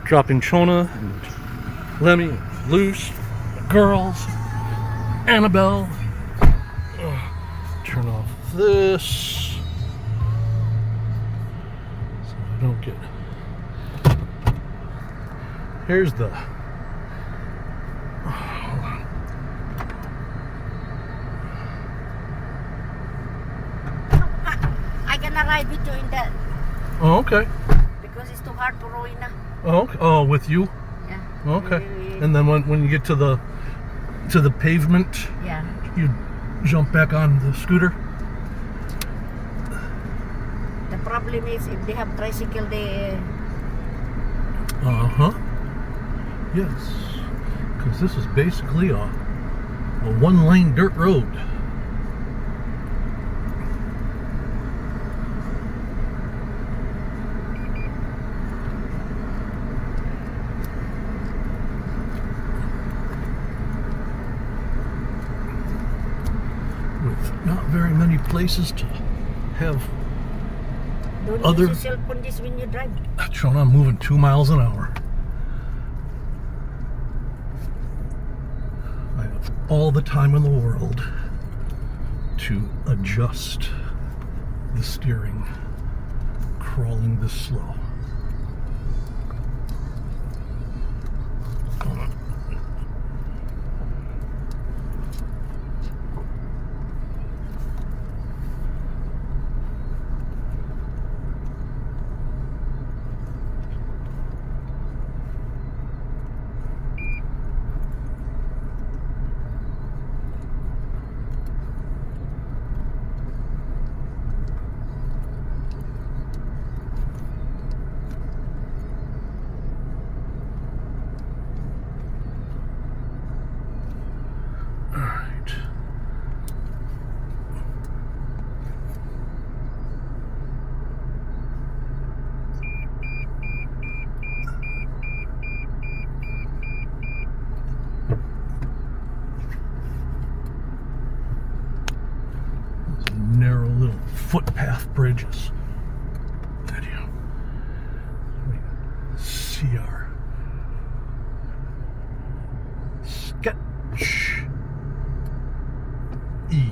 dropping Chona and Lemmy and Luce, the girls, Annabelle. Turn off this so I don't get. Here's the. Hold on. I gonna ride with you in that Oh, okay. because it's too hard for Rowena. Oh, okay. Oh, with you. Yeah. Okay. And then when you get to the pavement, Yeah. you jump back on the scooter. The problem is if they have tricycle, they. Uh-huh. Yes. Because this is basically a one-lane dirt road. With not very many places to have. Don't Other- use your cell phone this when you drive. Showing I'm moving 2 miles an hour. I have all the time in the world to adjust the steering, crawling this slow. Alright. Those narrow little footpath bridges. Video. See our sketch. E.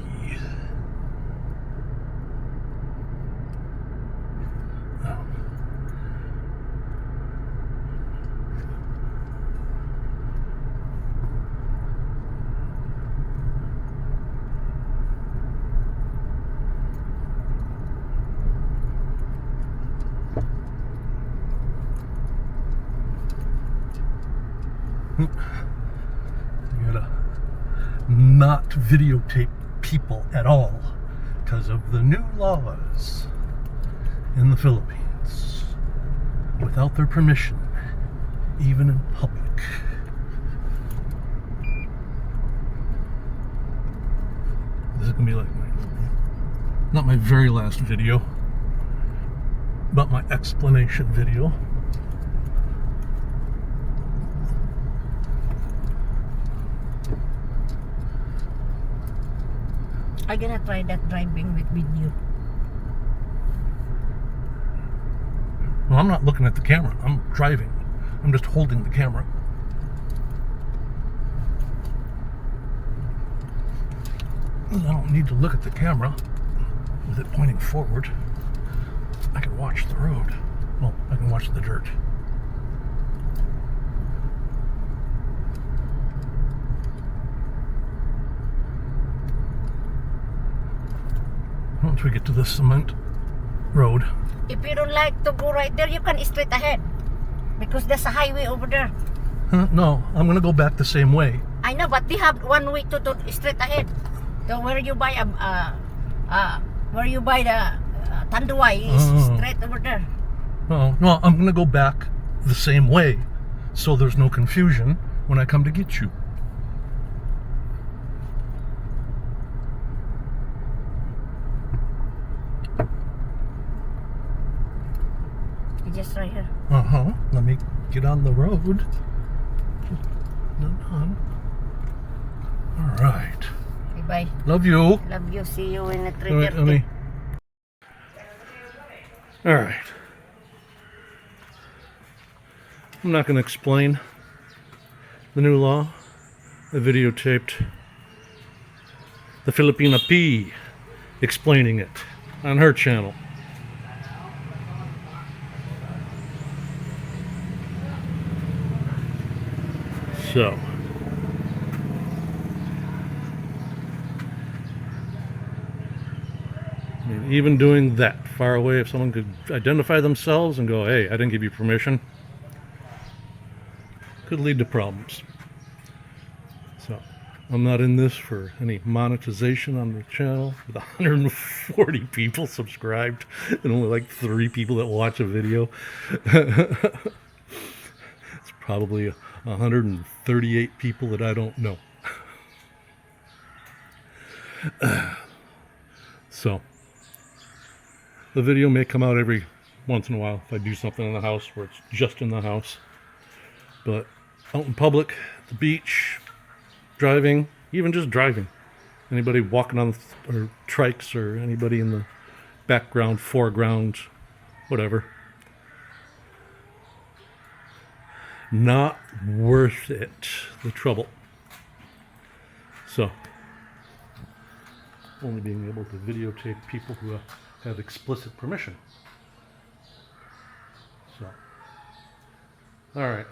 Oh. You gotta not videotape people at all because of the new laws in the Philippines without their permission, even in public. This is gonna be like not my very last video, but my explanation video. I'm gonna try that driving with you. Well, I'm not looking at the camera. I'm driving. I'm just holding the camera. I don't need to look at the camera with it pointing forward. I can watch the road. Well, I can watch the dirt. Once we get to the cement road. If you don't like to go right there, you can straight ahead because there's a highway over there. No, I'm gonna go back the same way. I know, but we have one way to straight ahead. So where you buy the Tanduay is straight over there. No, I'm gonna go back the same way, so there's no confusion when I come to get you. Just right here. Let me get on the road. All right. Bye. Love you. Love you. See you in the Let me. All right. I'm not going to explain the new law. I videotaped the Filipina P explaining it on her channel. So, I mean, even doing that far away, if someone could identify themselves and go, hey, I didn't give you permission, could lead to problems. So, I'm not in this for any monetization on the channel with 140 people subscribed and only like 3 people that watch a video. It's probably 138 people that I don't know. So, the video may come out every once in a while if I do something in the house where it's just in the house. But out in public, the beach, driving, even just driving, anybody walking on or trikes or anybody in the background, foreground, whatever, not worth it, the trouble. So, only being able to videotape people who have explicit permission. So, alright.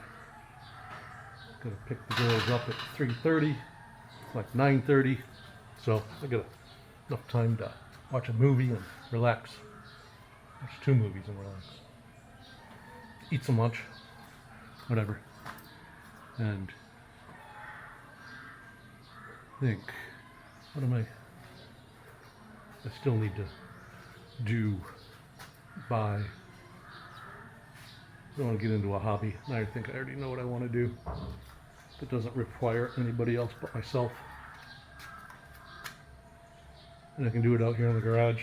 Gotta pick the girls up at 3:30. It's like 9:30. So, I got enough time to watch a movie and relax. Watch 2 movies and relax. Eat some lunch. Whatever. And think, what am I still need to buy. I don't want to get into a hobby. I think I already know what I want to do. That doesn't require anybody else but myself. And I can do it out here in the garage.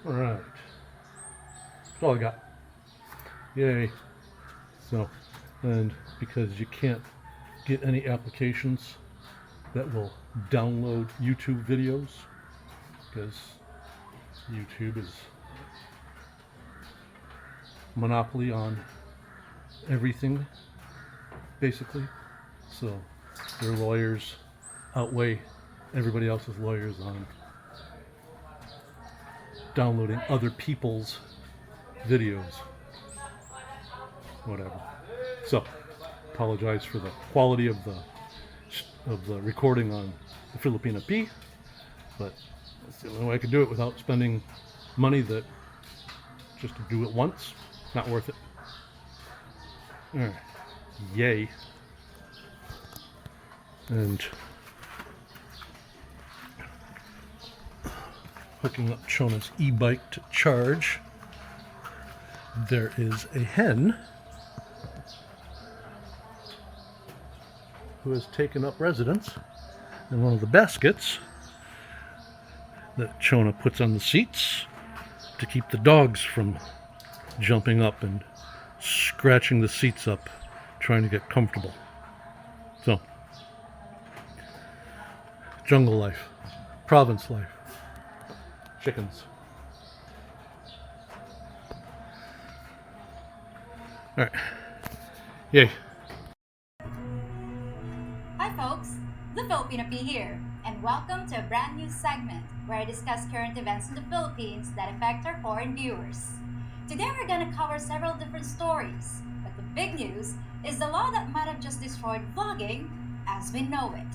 Alright. That's all I got. Yay. So, and because you can't get any applications that will download YouTube videos, because YouTube is monopoly on everything, basically. So their lawyers outweigh everybody else's lawyers on downloading other people's videos. Whatever. So, apologize for the quality of the recording on the Filipina P, but that's the only way I could do it without spending money that just to do it once, not worth it. Alright. Yay. And hooking up Chona's e-bike to charge, there is a hen who has taken up residence in one of the baskets that Chona puts on the seats to keep the dogs from jumping up and scratching the seats up, trying to get comfortable. So, jungle life, province life, chickens. Alright, yay. Hi folks, the Filipina P here, and welcome to a brand new segment where I discuss current events in the Philippines that affect our foreign viewers. Today we're going to cover several different stories, but the big news is the law that might have just destroyed vlogging as we know it.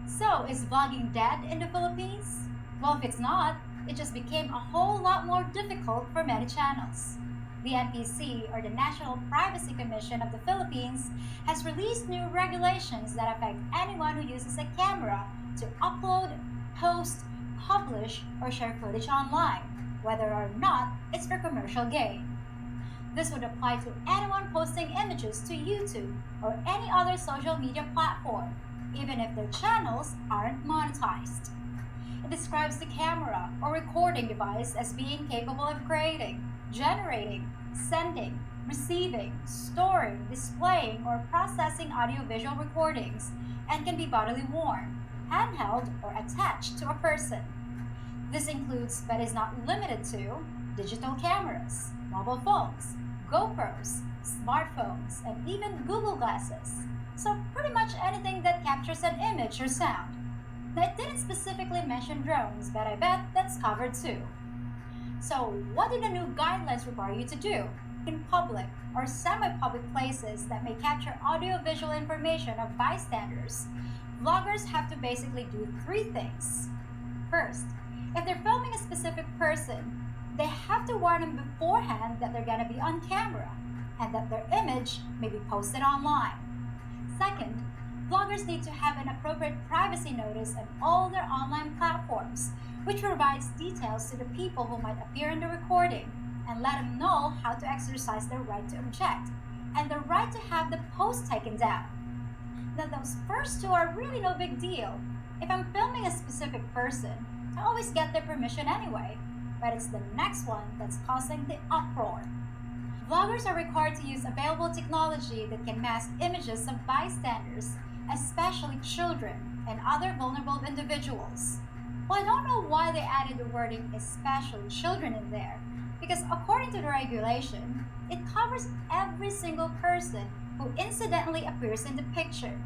So, is vlogging dead in the Philippines? Well, if it's not, it just became a whole lot more difficult for many channels. The NPC, or the National Privacy Commission of the Philippines, has released new regulations that affect anyone who uses a camera to upload, post, publish, or share footage online, whether or not it's for commercial gain. This would apply to anyone posting images to YouTube or any other social media platform, even if their channels aren't monetized. It describes the camera or recording device as being capable of creating, generating, sending, receiving, storing, displaying, or processing audiovisual recordings and can be bodily worn, handheld, or attached to a person. This includes, but is not limited to, digital cameras, mobile phones, GoPros, smartphones, and even Google Glasses. So pretty much anything that captures an image or sound. Now, it didn't specifically mention drones, but I bet that's covered too. So, what do the new guidelines require you to do? In public or semi-public places that may capture audio-visual information of bystanders, vloggers have to basically do three things. First, if they're filming a specific person, they have to warn them beforehand that they're gonna be on camera and that their image may be posted online. Second, vloggers need to have an appropriate privacy notice on all their online platforms, which provides details to the people who might appear in the recording and let them know how to exercise their right to object and the right to have the post taken down. Now, those first two are really no big deal. If I'm filming a specific person, I always get their permission anyway, but it's the next one that's causing the uproar. Vloggers are required to use available technology that can mask images of bystanders, especially children and other vulnerable individuals. Well, I don't know why they added the wording especially children in there, because according to the regulation, it covers every single person who incidentally appears in the picture.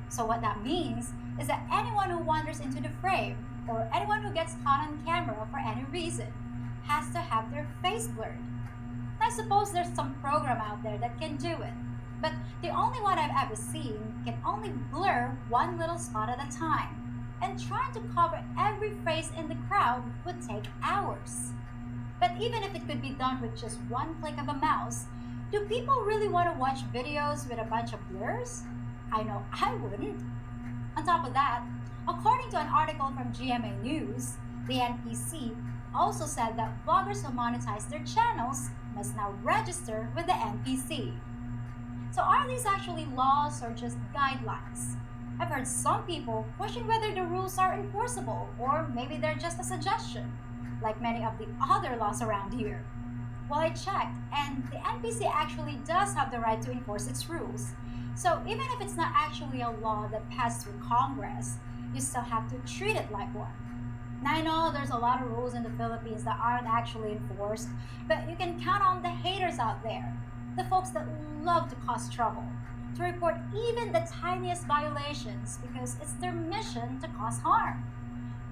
So what that means is that anyone who wanders into the frame or anyone who gets caught on camera for any reason has to have their face blurred. I suppose there's some program out there that can do it, but the only one I've ever seen can only blur one little spot at a time, and trying to cover every face in the crowd would take hours. But even if it could be done with just one click of a mouse, do people really want to watch videos with a bunch of blurs? I know I wouldn't. On top of that, according to an article from GMA News, the NPC also said that vloggers who monetize their channels must now register with the NPC. So are these actually laws or just guidelines? I've heard some people question whether the rules are enforceable or maybe they're just a suggestion, like many of the other laws around here. Well, I checked, and the NPC actually does have the right to enforce its rules. So even if it's not actually a law that passed through Congress, you still have to treat it like one. Now, I know there's a lot of rules in the Philippines that aren't actually enforced, but you can count on the haters out there, the folks that love to cause trouble, to report even the tiniest violations because it's their mission to cause harm.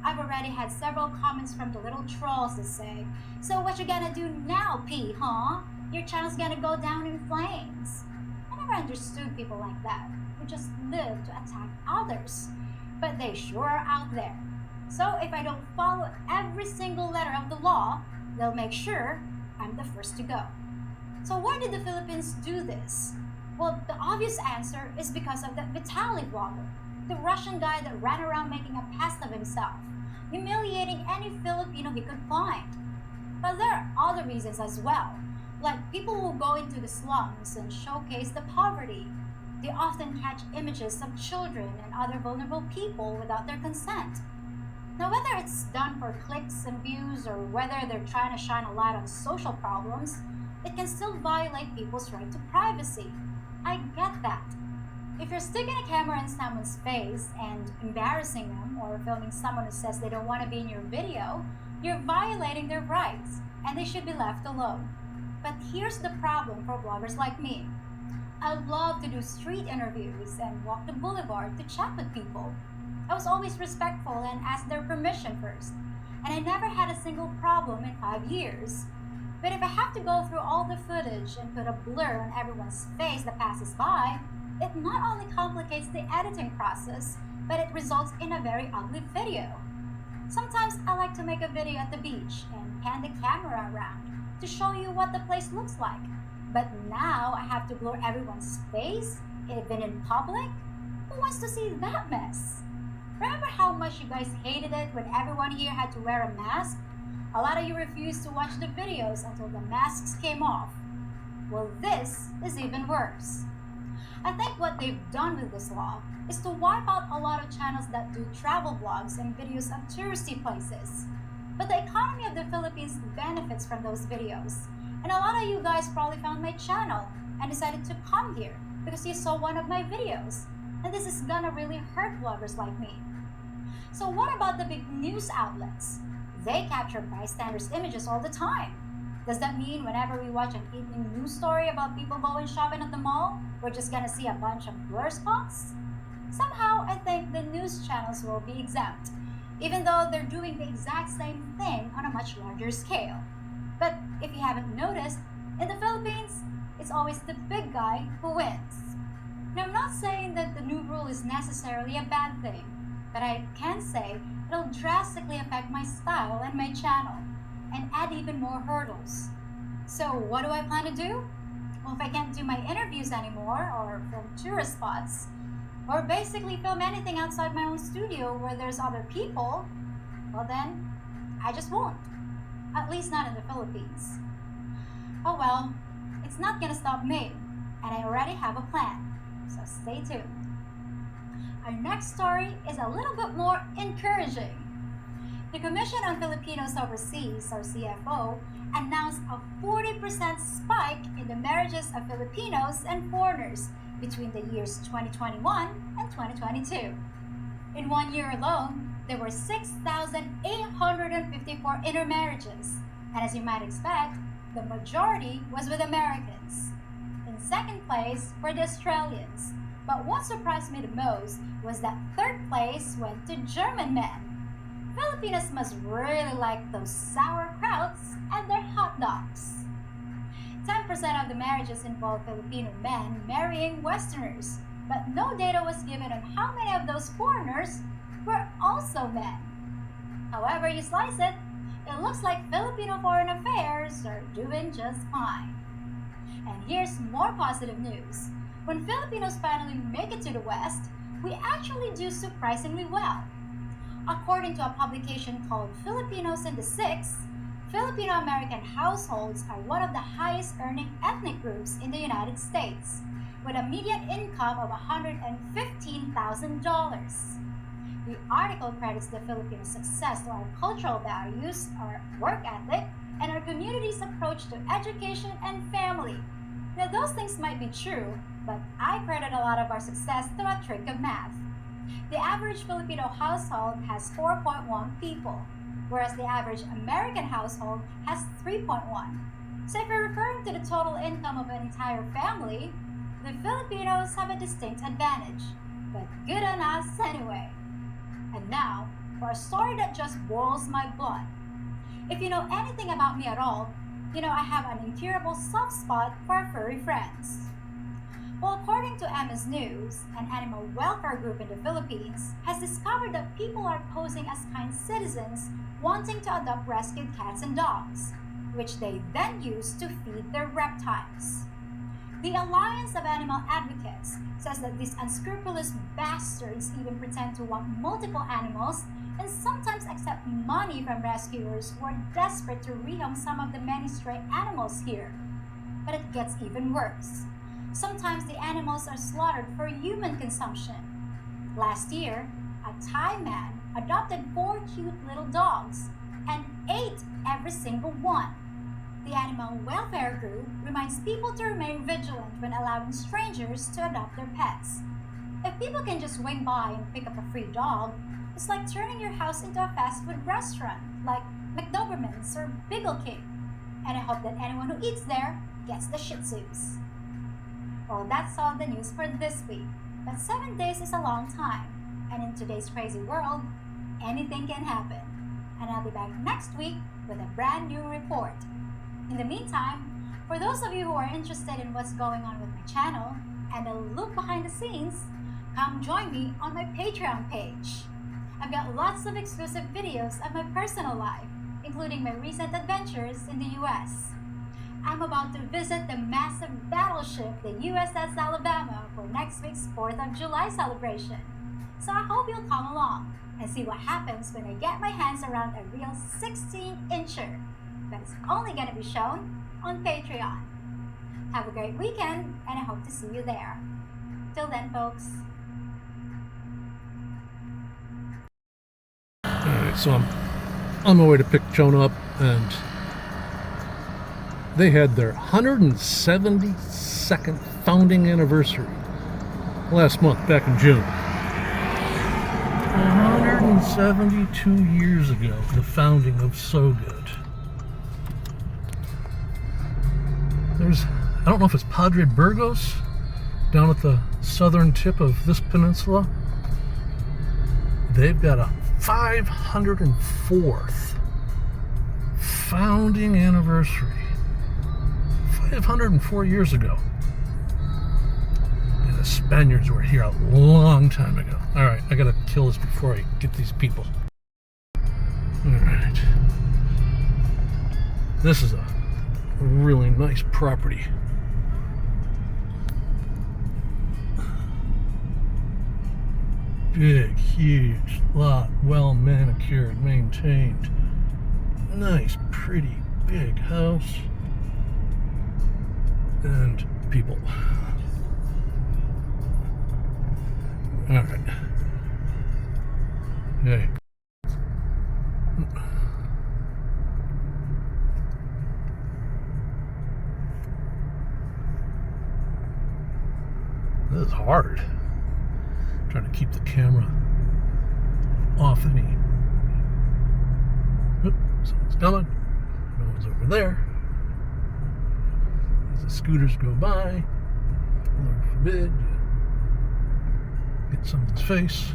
I've already had several comments from the little trolls that say, "So what you gonna do now, P, huh? Your channel's gonna go down in flames." I never understood people like that, who just live to attack others. But they sure are out there. So if I don't follow every single letter of the law, they'll make sure I'm the first to go. So why did the Philippines do this? Well, the obvious answer is because of that Vitaly vlogger, the Russian guy that ran around making a pest of himself, humiliating any Filipino he could find. But there are other reasons as well, like people who go into the slums and showcase the poverty. They often catch images of children and other vulnerable people without their consent. Now, whether it's done for clicks and views or whether they're trying to shine a light on social problems, it can still violate people's right to privacy. I get that. If you're sticking a camera in someone's face and embarrassing them or filming someone who says they don't want to be in your video, you're violating their rights and they should be left alone. But here's the problem for bloggers like me. I love to do street interviews and walk the boulevard to chat with people. I was always respectful and asked their permission first, and I never had a single problem in 5 years. But if I have to go through all the footage and put a blur on everyone's face that passes by, it not only complicates the editing process, but it results in a very ugly video. Sometimes I like to make a video at the beach and pan the camera around to show you what the place looks like. But now I have to blur everyone's face, even in public? Who wants to see that mess? Remember how much you guys hated it when everyone here had to wear a mask? A lot of you refused to watch the videos until the masks came off. Well, this is even worse. I think what they've done with this law is to wipe out a lot of channels that do travel vlogs and videos of touristy places. But the economy of the Philippines benefits from those videos, And a lot of you guys probably found my channel and decided to come here because you saw one of my videos. And this is gonna really hurt bloggers like me. So what about the big news outlets? They capture bystanders' images all the time. Does that mean whenever we watch an evening news story about people going shopping at the mall, we're just gonna see a bunch of blur spots? Somehow, I think the news channels will be exempt, even though they're doing the exact same thing on a much larger scale. But if you haven't noticed, in the Philippines, it's always the big guy who wins. Now, I'm not saying that the new rule is necessarily a bad thing, but I can say it'll drastically affect my style and my channel, and add even more hurdles. So what do I plan to do? Well, if I can't do my interviews anymore, or film tourist spots, or basically film anything outside my own studio where there's other people, well then, I just won't. At least not in the Philippines. Oh well, it's not gonna stop me, and I already have a plan, so stay tuned. Our next story is a little bit more encouraging. The Commission on Filipinos Overseas, or CFO, announced a 40% spike in the marriages of Filipinos and foreigners between the years 2021 and 2022. In 1 year alone, there were 6,854 intermarriages, and as you might expect, the majority was with Americans. In second place were the Australians, but what surprised me the most was that third place went to German men. Filipinos must really like those sauerkrauts and their hot dogs. 10% of the marriages involved Filipino men marrying Westerners, but no data was given on how many of those foreigners were also men. However you slice it, it looks like Filipino foreign affairs are doing just fine. And here's more positive news. When Filipinos finally make it to the West, we actually do surprisingly well. According to a publication called Filipinos in the Six, Filipino-American households are one of the highest earning ethnic groups in the United States, with a median income of $115,000. The article credits the Filipino success to our cultural values, our work ethic, and our community's approach to education and family. Now, those things might be true, but I credit a lot of our success to a trick of math. The average Filipino household has 4.1 people, whereas the average American household has 3.1. So if you're referring to the total income of an entire family, the Filipinos have a distinct advantage. But good on us anyway. And now, for a story that just boils my blood. If you know anything about me at all, you know I have an incurable soft spot for our furry friends. Well, according to MS News, an animal welfare group in the Philippines has discovered that people are posing as kind citizens wanting to adopt rescued cats and dogs, which they then use to feed their reptiles. The Alliance of Animal Advocates says that these unscrupulous bastards even pretend to want multiple animals and sometimes accept money from rescuers who are desperate to rehome some of the many stray animals here. But it gets even worse. Sometimes the animals are slaughtered for human consumption. Last year, a Thai man adopted 4 cute little dogs and ate every single one. The animal welfare group reminds people to remain vigilant when allowing strangers to adopt their pets. If people can just swing by and pick up a free dog, it's like turning your house into a fast food restaurant like McDoberman's or Beagle King. And I hope that anyone who eats there gets the Shih Tzus. Well, that's all the news for this week. But 7 days is a long time, and in today's crazy world, anything can happen. And I'll be back next week with a brand new report. In the meantime, for those of you who are interested in what's going on with my channel and a look behind the scenes, come join me on my Patreon page. I've got lots of exclusive videos of my personal life, including my recent adventures in the US. I'm about to visit the massive battleship, the USS Alabama, for next week's 4th of July celebration. So I hope you'll come along and see what happens when I get my hands around a real 16-incher. That is only going to be shown on Patreon. Have a great weekend, and I hope to see you there. Till then, folks. Alright, so I'm on my way to pick Jonah up, and They had their 172nd founding anniversary last month, back in June. 172 years ago, the founding of So Good. There's, I don't know if it's Padre Burgos down at the southern tip of this peninsula. They've got a 504th founding anniversary. 504 years ago. And the Spaniards were here a long time ago. Alright, I gotta kill this before I get these people. Alright. This is a really nice property. Big, huge lot, well manicured, maintained. Nice, pretty, big house. And people. Alright. Hey. This is hard. Trying to keep the camera off any. Oop, someone's coming. No one's over there. As the scooters go by, Lord forbid you get someone's face.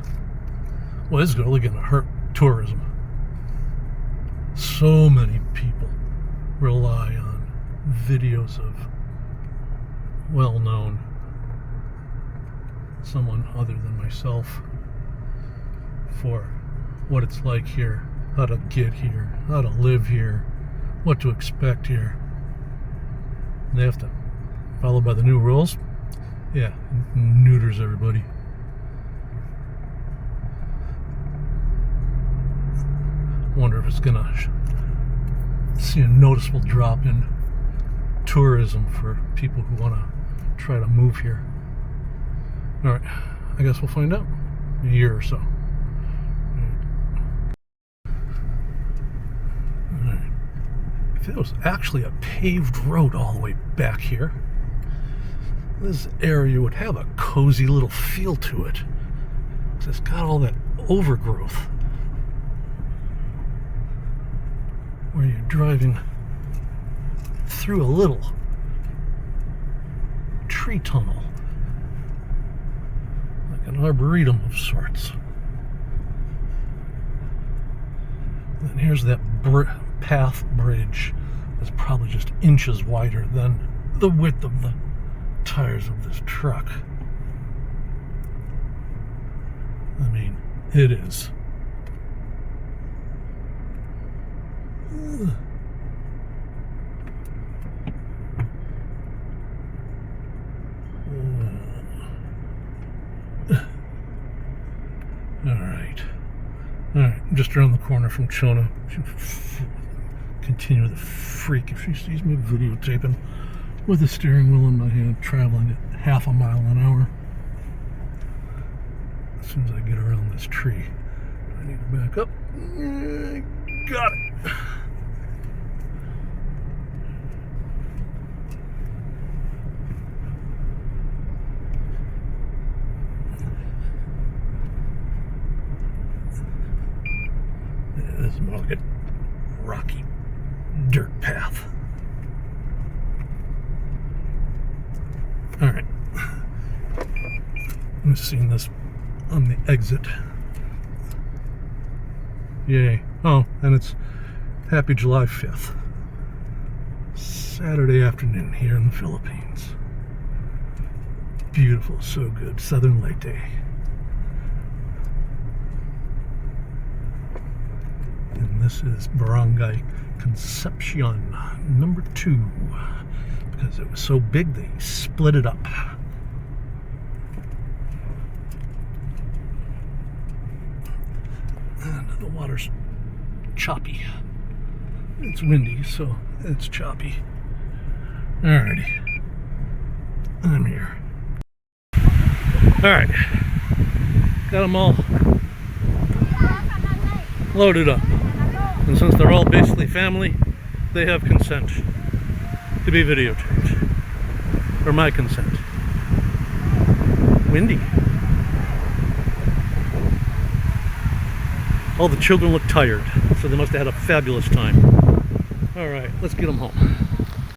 Well, this is really going to hurt tourism. So many people rely on videos of well-known someone other than myself for what it's like here, how to get here, how to live here, what to expect here. They have to follow by the new rules. Yeah, neuters everybody. Wonder if it's gonna see a noticeable drop in tourism for people who want to try to move here. Alright, I guess we'll find out in a year or so. Alright. If it was actually a paved road all the way back here, this area would have a cozy little feel to it. It's got all that overgrowth where you're driving through a little tree tunnel, like an arboretum of sorts. And here's that path bridge that's probably just inches wider than the width of the tires of this truck. I mean, it is. Alright, just around the corner from Chona. Continue the freak if she sees me videotaping with the steering wheel in my hand, traveling at half a mile an hour. As soon as I get around this tree, I need to back up. Got it. This is more like a rocky dirt path. Alright. I'm seeing this on the exit. Yay. Oh, and it's Happy July 5th. Saturday afternoon here in the Philippines. Beautiful, so good. Southern Leyte. And this is Barangay Concepcion number 2. Because it was so big, they split it up. And the water's choppy. It's windy, so it's choppy. Alrighty. I'm here. Alright. Got them all loaded up. And since they're all basically family, they have consent. to be videotaped. For my consent. Windy. All the children look tired, so they must have had a fabulous time. All right, let's get them home.